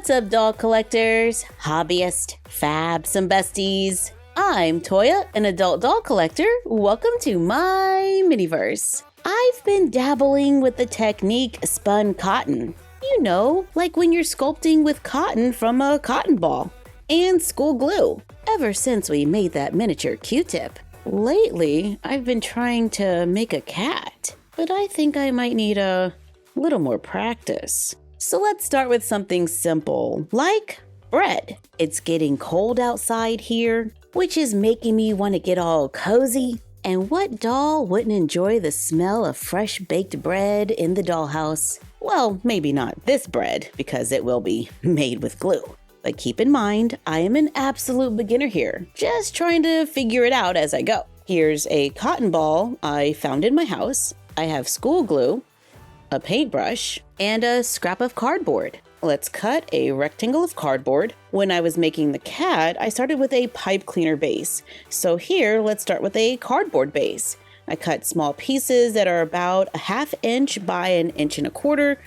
What's up, doll collectors, hobbyists, fabs, and besties? I'm Toya, an adult doll collector. Welcome to my miniverse. I've been dabbling with the technique Spun Cotton. You know, like when you're sculpting with cotton from a cotton ball and school glue, ever since we made that miniature Q-tip. Lately, I've been trying to make a cat, but I think I might need a little more practice. So let's start with something simple, like bread. It's getting cold outside here, which is making me want to get all cozy. And what doll wouldn't enjoy the smell of fresh baked bread in the dollhouse? Well, maybe not this bread, because it will be made with glue. But keep in mind, I am an absolute beginner here, just trying to figure it out as I go. Here's a cotton ball I found in my house. I have school glue, a paintbrush, and a scrap of cardboard. Let's cut a rectangle of cardboard. When I was making the cat, I started with a pipe cleaner base. So here, let's start with a cardboard base. I cut small pieces that are about a 1/2 inch by 1 1/4 inch,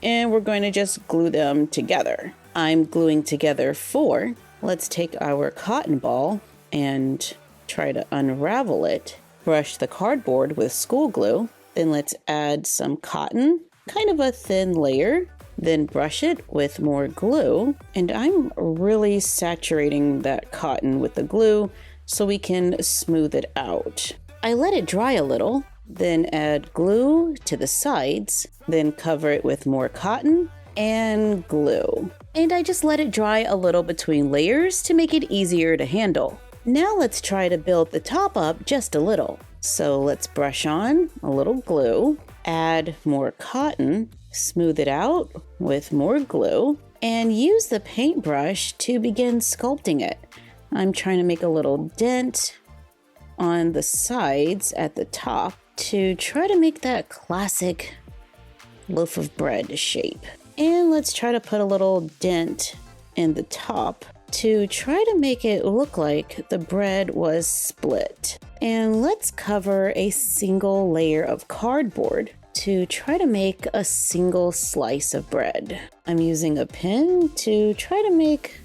and we're going to just glue them together. I'm gluing together 4. Let's take our cotton ball and try to unravel it. Brush the cardboard with school glue. Then let's add some cotton, kind of a thin layer. Then brush it with more glue. And I'm really saturating that cotton with the glue so we can smooth it out. I let it dry a little, then add glue to the sides, then cover it with more cotton and glue. And I just let it dry a little between layers to make it easier to handle. Now let's try to build the top up just a little. So let's brush on a little glue, add more cotton, smooth it out with more glue, and use the paintbrush to begin sculpting it. I'm trying to make a little dent on the sides at the top to try to make that classic loaf of bread shape. And let's try to put a little dent in the top to try to make it look like the bread was split. And let's cover a single layer of cardboard to try to make a single slice of bread. I'm using a pin to try to make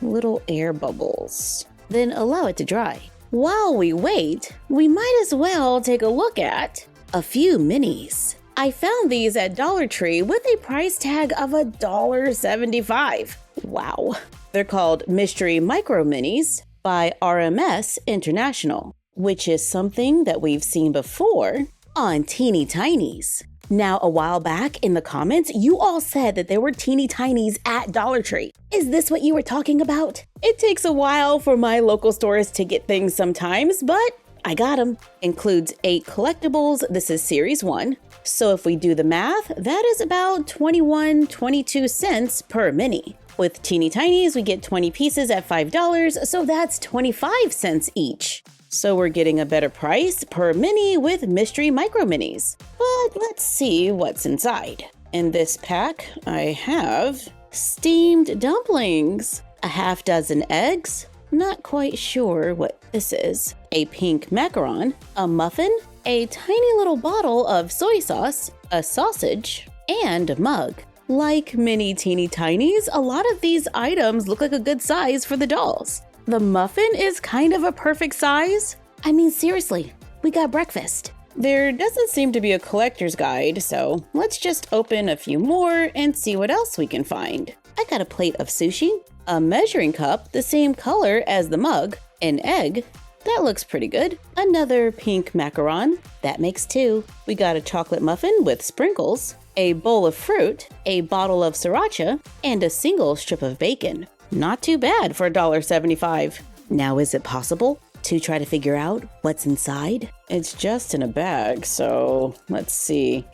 little air bubbles. Then allow it to dry. While we wait, we might as well take a look at a few minis. I found these at Dollar Tree with a price tag of $1.75. Wow. They're called Mystery Micro Minis by RMS International, which is something that we've seen before on Teeny Tinies. Now, a while back in the comments, you all said that there were Teeny Tinies at Dollar Tree. Is this what you were talking about? It takes a while for my local stores to get things sometimes, but I got them. Includes 8 collectibles. This is Series 1. So if we do the math, that is about 22 cents per mini. With Teeny Tinies, we get 20 pieces at $5, so that's 25 cents each. So we're getting a better price per mini with Mystery Micro Minis. But let's see what's inside. In this pack, I have steamed dumplings, a 6 eggs, not quite sure what this is, a pink macaron, a muffin, a tiny little bottle of soy sauce, a sausage, and a mug. Like mini Teeny Tinies, a lot of these items look like a good size for the dolls. The muffin is kind of a perfect size. I mean, seriously, we got breakfast. There doesn't seem to be a collector's guide, so let's just open a few more and see what else we can find. I got a plate of sushi, a measuring cup the same color as the mug, an egg. That looks pretty good. Another pink macaron. That makes 2. We got a chocolate muffin with sprinkles, a bowl of fruit, a bottle of sriracha, and a single strip of bacon. Not too bad for $1.75. Now, is it possible to try to figure out what's inside? It's just in a bag, so let's see.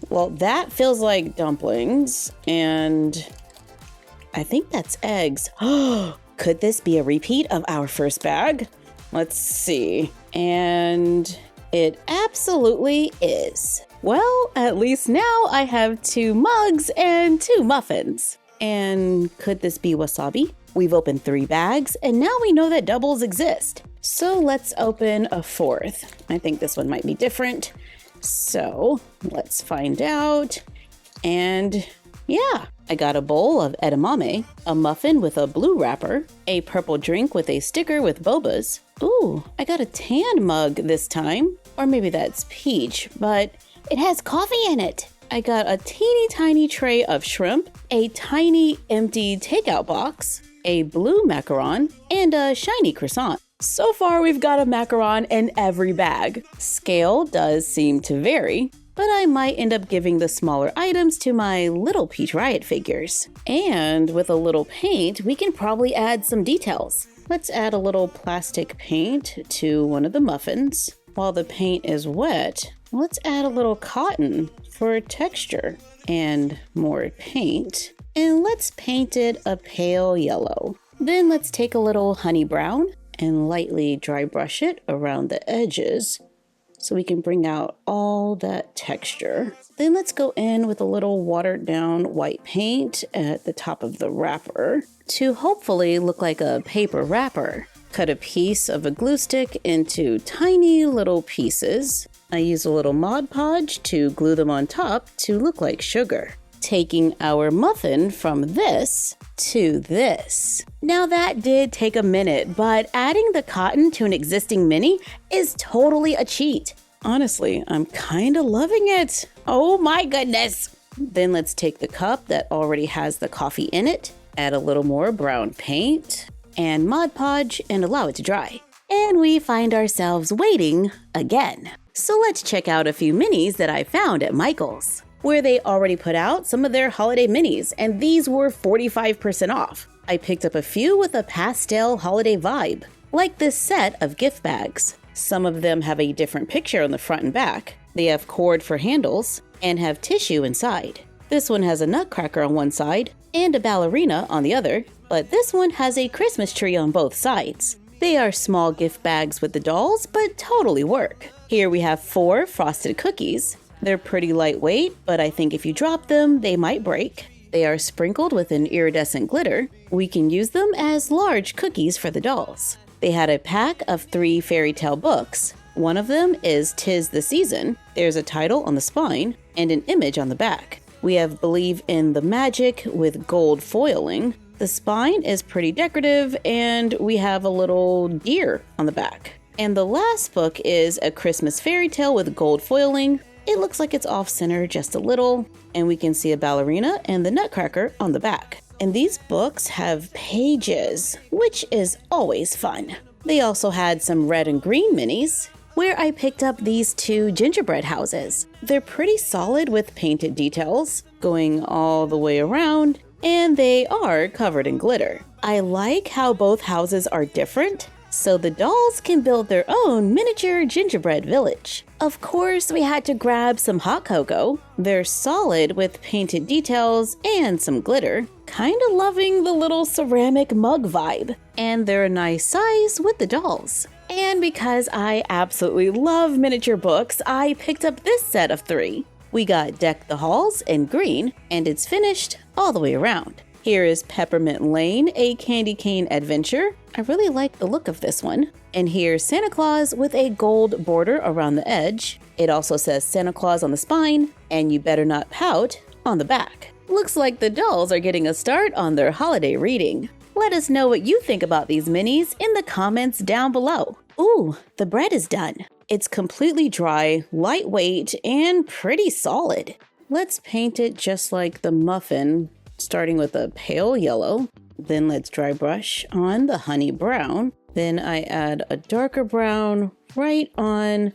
Well, that feels like dumplings, and I think that's eggs. Could this be a repeat of our first bag? Let's see. And it absolutely is. Well, at least now I have 2 mugs and 2 muffins. And could this be wasabi? We've opened 3 bags, and now we know that doubles exist. So let's open a 4th. I think this one might be different. So let's find out. And Yeah, I got a bowl of edamame, a muffin with a blue wrapper, a purple drink with a sticker with bobas. Ooh, I got a tan mug this time. Or maybe that's peach, but it has coffee in it. I got a teeny tiny tray of shrimp, a tiny empty takeout box, a blue macaron, and a shiny croissant. So far, we've got a macaron in every bag. Scale does seem to vary, but I might end up giving the smaller items to my little Peach Riot figures. And with a little paint, we can probably add some details. Let's add a little plastic paint to one of the muffins. While the paint is wet, let's add a little cotton for texture and more paint. And let's paint it a pale yellow. Then let's take a little honey brown and lightly dry brush it around the edges so we can bring out all that texture. Then let's go in with a little watered down white paint at the top of the wrapper to hopefully look like a paper wrapper. Cut a piece of a glue stick into tiny little pieces. I use a little Mod Podge to glue them on top to look like sugar. Taking our muffin from this to this. Now that did take a minute, but adding the cotton to an existing mini is totally a cheat. Honestly, I'm kinda loving it. Oh my goodness. Then let's take the cup that already has the coffee in it, add a little more brown paint, and Mod Podge and allow it to dry. And we find ourselves waiting again. So let's check out a few minis that I found at Michael's, where they already put out some of their holiday minis, and these were 45% off. I picked up a few with a pastel holiday vibe, like this set of gift bags. Some of them have a different picture on the front and back. They have cord for handles and have tissue inside. This one has a nutcracker on one side and a ballerina on the other, but this one has a Christmas tree on both sides. They are small gift bags with the dolls, but totally work. Here we have 4 frosted cookies. They're pretty lightweight, but I think if you drop them, they might break. They are sprinkled with an iridescent glitter. We can use them as large cookies for the dolls. They had a pack of 3 fairy tale books. One of them is 'Tis the Season. There's a title on the spine and an image on the back. We have Believe in the Magic with gold foiling. The spine is pretty decorative, and we have a little deer on the back. And the last book is A Christmas Fairy Tale with gold foiling. It looks like it's off-center just a little, and we can see a ballerina and the nutcracker on the back. And these books have pages, which is always fun. They also had some red and green minis, where I picked up these 2 gingerbread houses. They're pretty solid with painted details going all the way around, and they are covered in glitter. I like how both houses are different, so the dolls can build their own miniature gingerbread village. Of course, we had to grab some hot cocoa. They're solid with painted details and some glitter. Kinda loving the little ceramic mug vibe. And they're a nice size with the dolls. And because I absolutely love miniature books, I picked up this set of 3. We got Deck the Halls in green, and it's finished all the way around. Here is Peppermint Lane, a candy cane adventure. I really like the look of this one. And here's Santa Claus with a gold border around the edge. It also says Santa Claus on the spine, and You Better Not Pout on the back. Looks like the dolls are getting a start on their holiday reading. Let us know what you think about these minis in the comments down below. Ooh, the bread is done. It's completely dry, lightweight, and pretty solid. Let's paint it just like the muffin, starting with a pale yellow. Then let's dry brush on the honey brown. Then I add a darker brown right on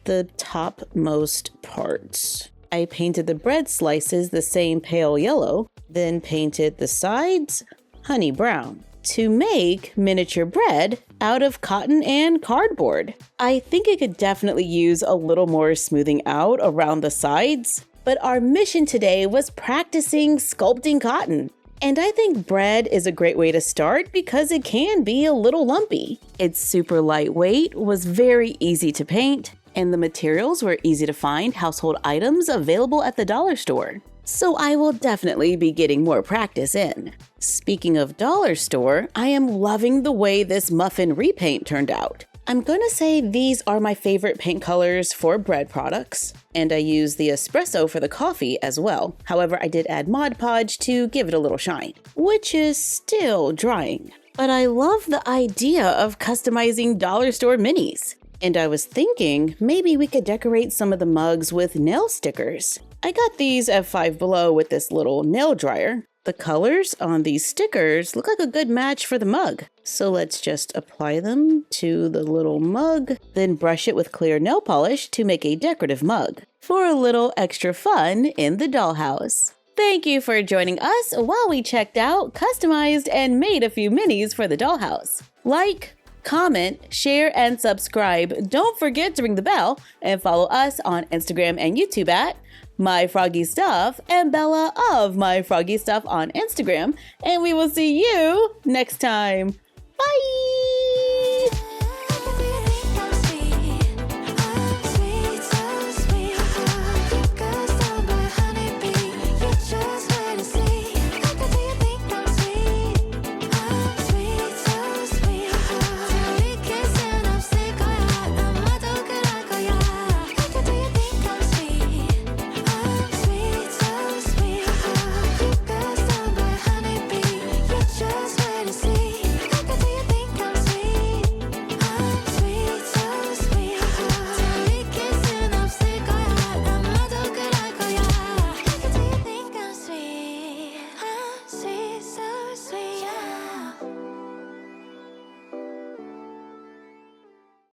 the topmost parts. I painted the bread slices the same pale yellow, then painted the sides honey brown to make miniature bread out of cotton and cardboard. I think it could definitely use a little more smoothing out around the sides, but our mission today was practicing sculpting cotton. And I think bread is a great way to start because it can be a little lumpy. It's super lightweight, was very easy to paint, and the materials were easy to find household items available at the dollar store. So I will definitely be getting more practice in. Speaking of dollar store, I am loving the way this muffin repaint turned out. I'm gonna say these are my favorite paint colors for bread products, and I use the espresso for the coffee as well. However, I did add Mod Podge to give it a little shine, which is still drying. But I love the idea of customizing dollar store minis. And I was thinking maybe we could decorate some of the mugs with nail stickers. I got these at Five Below with this little nail dryer. The colors on these stickers look like a good match for the mug. So let's just apply them to the little mug, then brush it with clear nail polish to make a decorative mug for a little extra fun in the dollhouse. Thank you for joining us while we checked out, customized, and made a few minis for the dollhouse. Like, comment, share, and subscribe. Don't forget to ring the bell and follow us on Instagram and YouTube at MyFroggyStuff and Bella of MyFroggyStuff on Instagram. And we will see you next time. Bye!